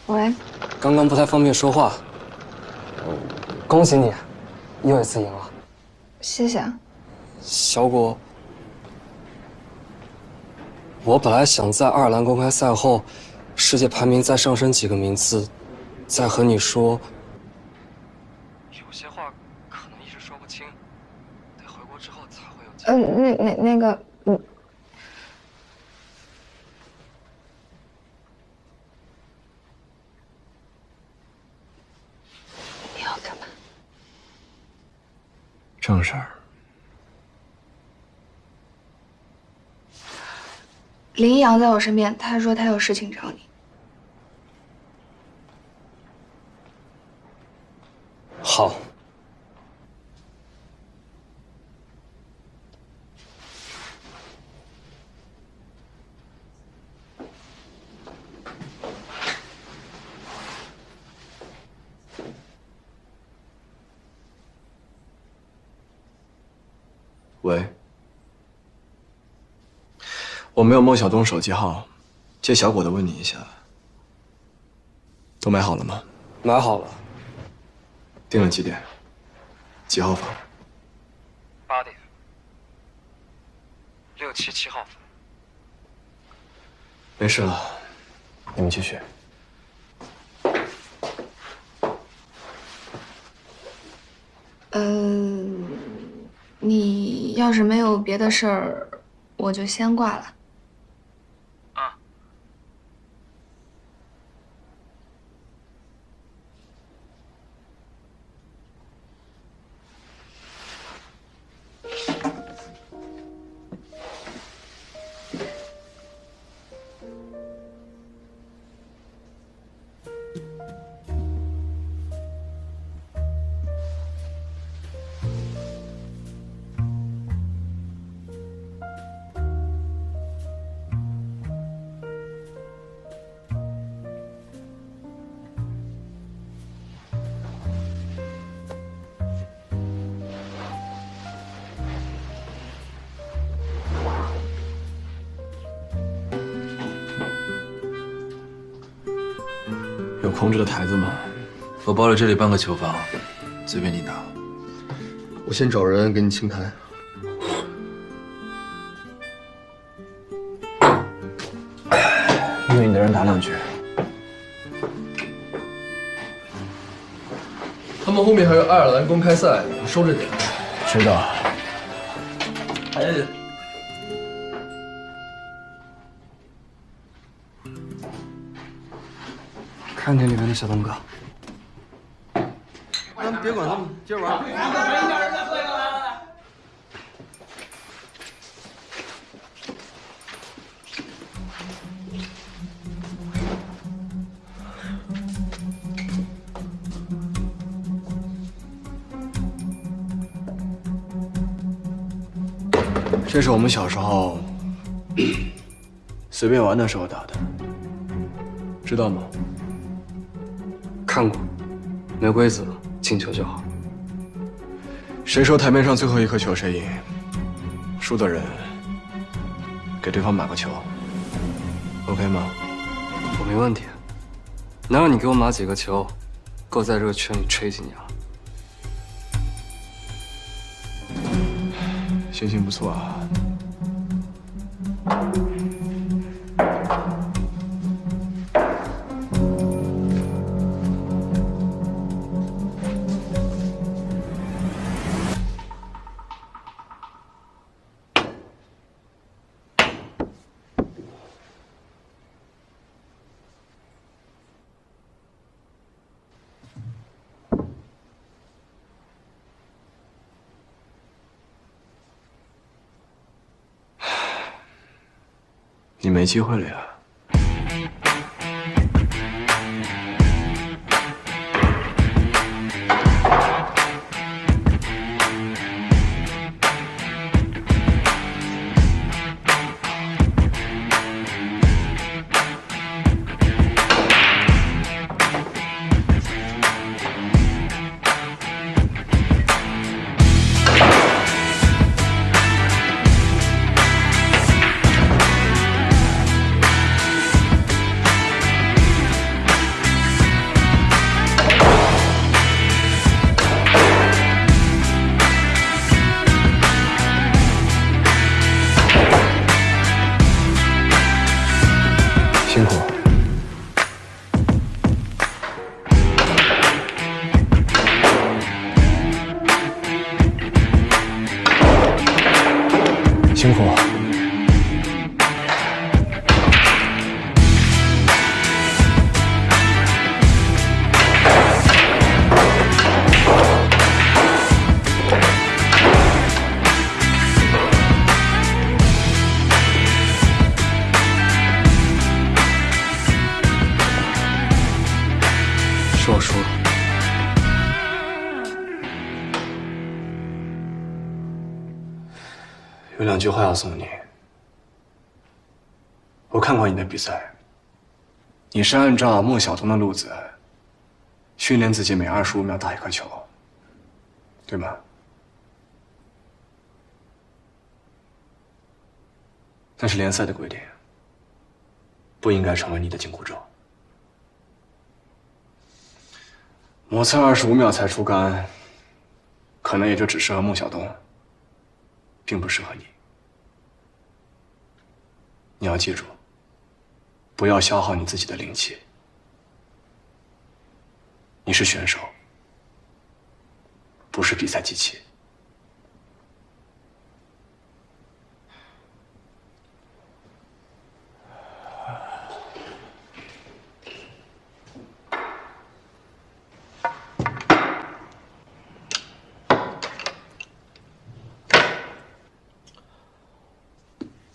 喂，刚刚不太方便说话。恭喜你，又一次赢了。谢谢啊。小果，我本来想在爱尔兰公开赛后，世界排名再上升几个名次，再和你说。有些话可能一时说不清，得回国之后才会有机会。那个，你要干嘛？正事儿。林一阳在我身边，他说他有事情找你。好。喂，我没有孟小冬手机号，借小果的问你一下，都买好了吗？买好了。定了几点？几号房8点。677号房。没事了，你们继续。你要是没有别的事儿，我就先挂了。有空置的台子吗？我包了这里半个球房，随便你拿。我先找人给你清台。约你的人打两局。他们后面还有爱尔兰公开赛，你收着点。知道。看见里面的小东哥。咱们别管他们，接着玩。这是我们小时候随便玩的时候打的，知道吗？看过，没规则，进球就好。谁说台面上最后一颗球谁赢？输的人给对方码个球 ，OK 吗？我没问题，能让你给我码几个球，够在这个圈里吹几年了。心情不错啊。你没机会了呀。有2句话要送你。我看过你的比赛，你是按照孟小冬的路子训练自己，每25秒打一颗球，对吗？那是联赛的规定，不应该成为你的紧箍咒。磨蹭25秒才出杆，可能也就只适合孟小冬，并不适合你。你要记住，不要消耗你自己的灵气。你是选手，不是比赛机器。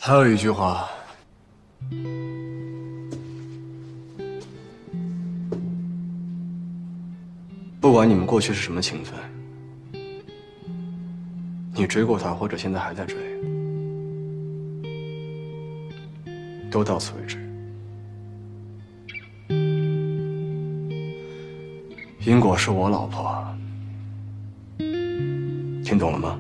还有一句话，不管你们过去是什么情分，你追过她，或者现在还在追，都到此为止。因果是我老婆，听懂了吗？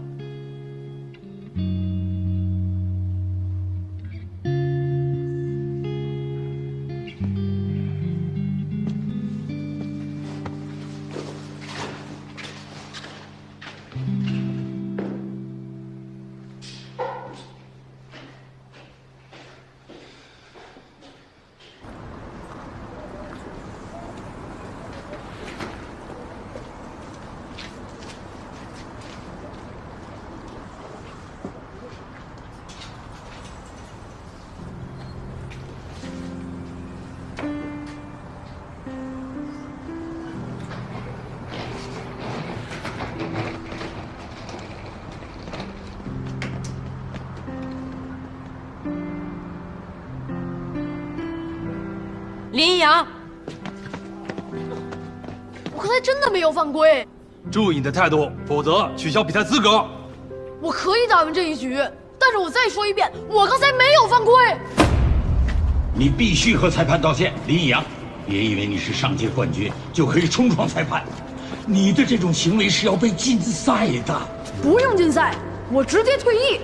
林一阳，我刚才真的没有犯规。注意你的态度，否则取消比赛资格。我可以打完这一局，但是我再说一遍，我刚才没有犯规。你必须和裁判道歉，林一阳。别以为你是上届冠军就可以冲撞裁判，你的这种行为是要被禁赛的。不用禁赛，我直接退役。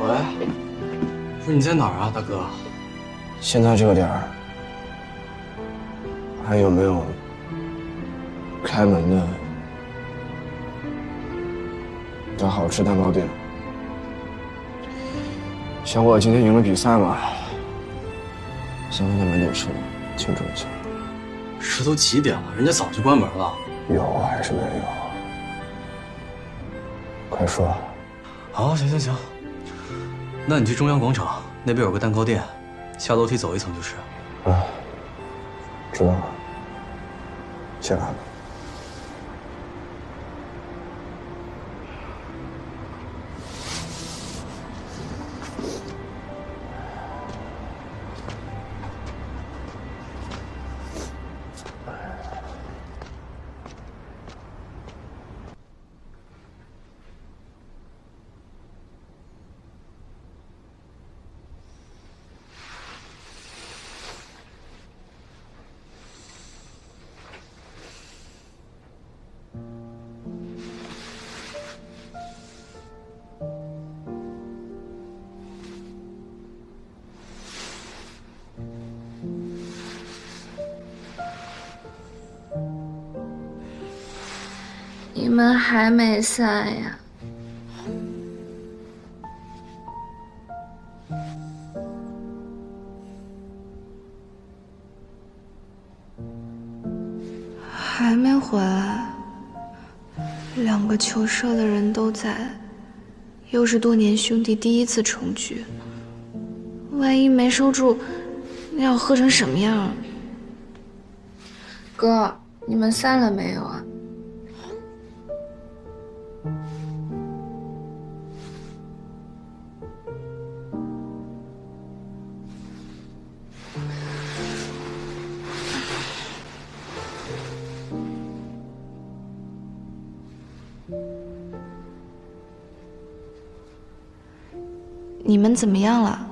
喂，不是你在哪儿啊，大哥？现在这个点儿，还有没有开门的好吃蛋糕店？想我今天赢了比赛嘛，想让他买点吃的庆祝一下。这都几点了？人家早就关门了。有还是没有？快说。好，行。那你去中央广场那边有个蛋糕店，下楼梯走1层就是。啊，知道了。下来吧。们还没散呀？还没回来？两个求社的人都在，又是多年兄弟第一次重聚，万一没收住，那要喝成什么样？哥，你们散了没有啊？你们怎么样了？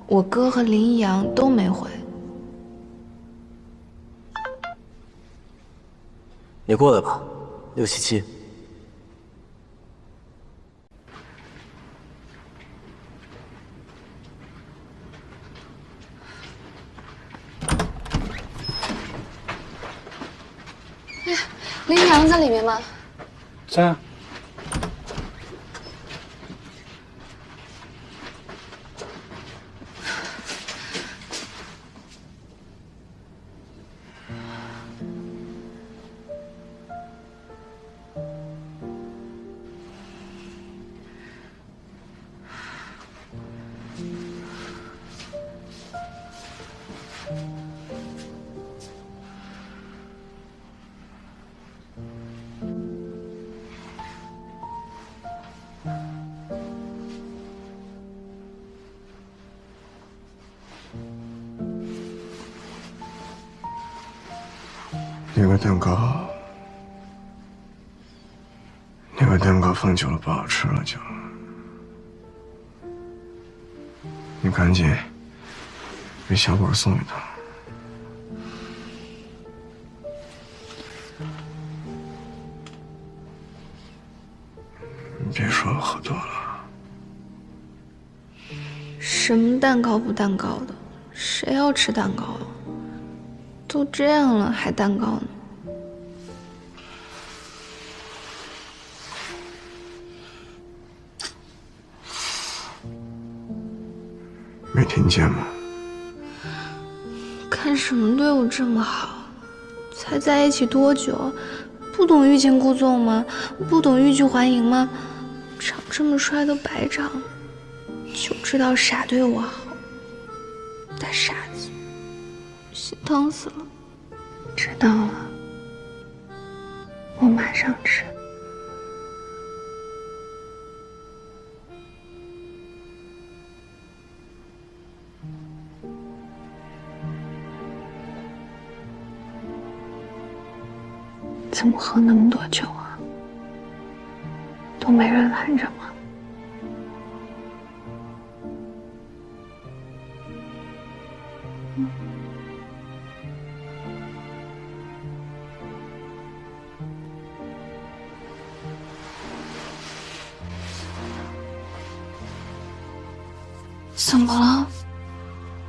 我哥和林一阳都没回。你过来吧，677。林一阳在里面吗？在啊。那个蛋糕放久了不好吃了就，你赶紧给小果送一趟。你别说我喝多了。什么蛋糕不蛋糕的，谁要吃蛋糕啊？都这样了还蛋糕呢？没听见吗？看什么对我这么好？才在一起多久？不懂欲擒故纵吗？不懂欲拒还迎吗？长这么帅都白长，就知道傻对我好。大傻子，心疼死了。知道了，我马上吃。怎么喝那么多酒啊？都没人拦着吗？怎么了？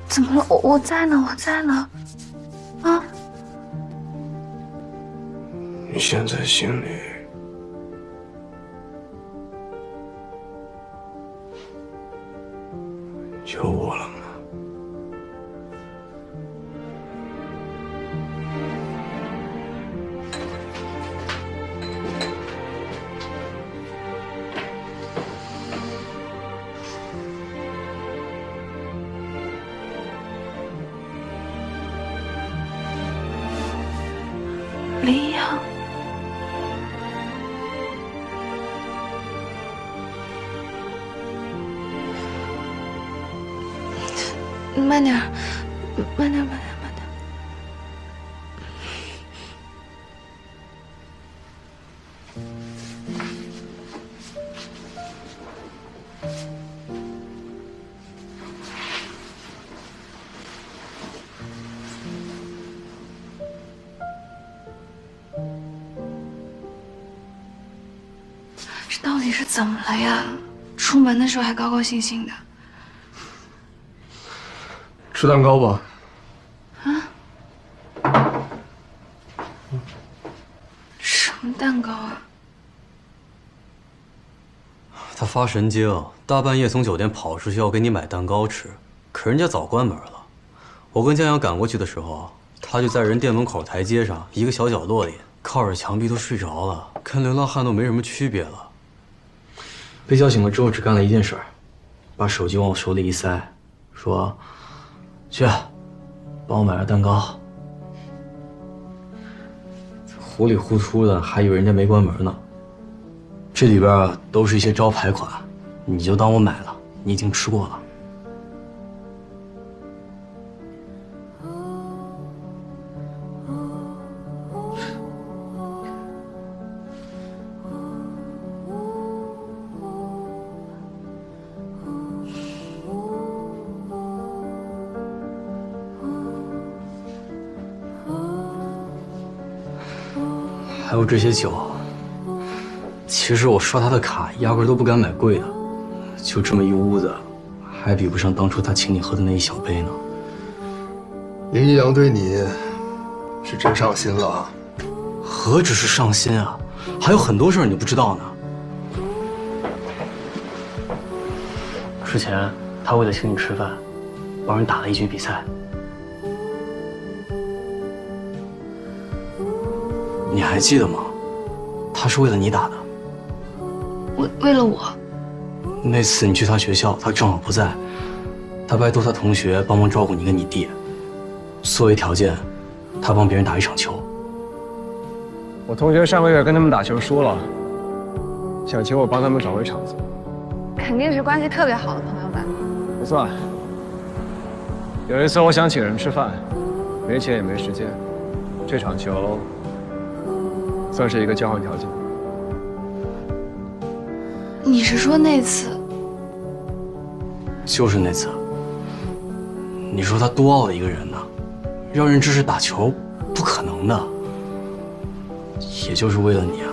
怎么了？我在呢，我在呢。啊！你现在心里有我了吗？林阳，慢点儿，慢点儿，慢点儿，慢点儿。这到底是怎么了呀？出门的时候还高高兴兴的。吃蛋糕吧。什么蛋糕啊？他发神经，大半夜从酒店跑出去要给你买蛋糕吃，可人家早关门了。我跟江阳赶过去的时候，他就在人店门口台阶上一个小角落里，靠着墙壁都睡着了，跟流浪汉都没什么区别了。被叫醒了之后，只干了一件事，把手机往我手里一塞，说：“去，帮我买点蛋糕。”糊里糊涂的，还以为人家没关门呢。这里边都是一些招牌款，你就当我买了，你已经吃过了。还有这些酒，其实我刷他的卡，压根都不敢买贵的，就这么一屋子，还比不上当初他请你喝的那一小杯呢。林一阳对你是真上心了。何止是上心啊，还有很多事儿你不知道呢。之前他为了请你吃饭，帮人打了一局比赛。你还记得吗？他是为了你打的。为了我？那次你去他学校，他正好不在，他拜托他同学帮忙照顾你跟你弟，作为条件，他帮别人打一场球。我同学上个月跟他们打球输了，想请我帮他们找回场子。肯定是关系特别好的朋友吧？不算。有一次我想请人吃饭，没钱也没时间，这场球算是一个交换条件。你是说那次？就是那次。你说他多傲的一个人呢，让人支持打球，不可能的。也就是为了你啊，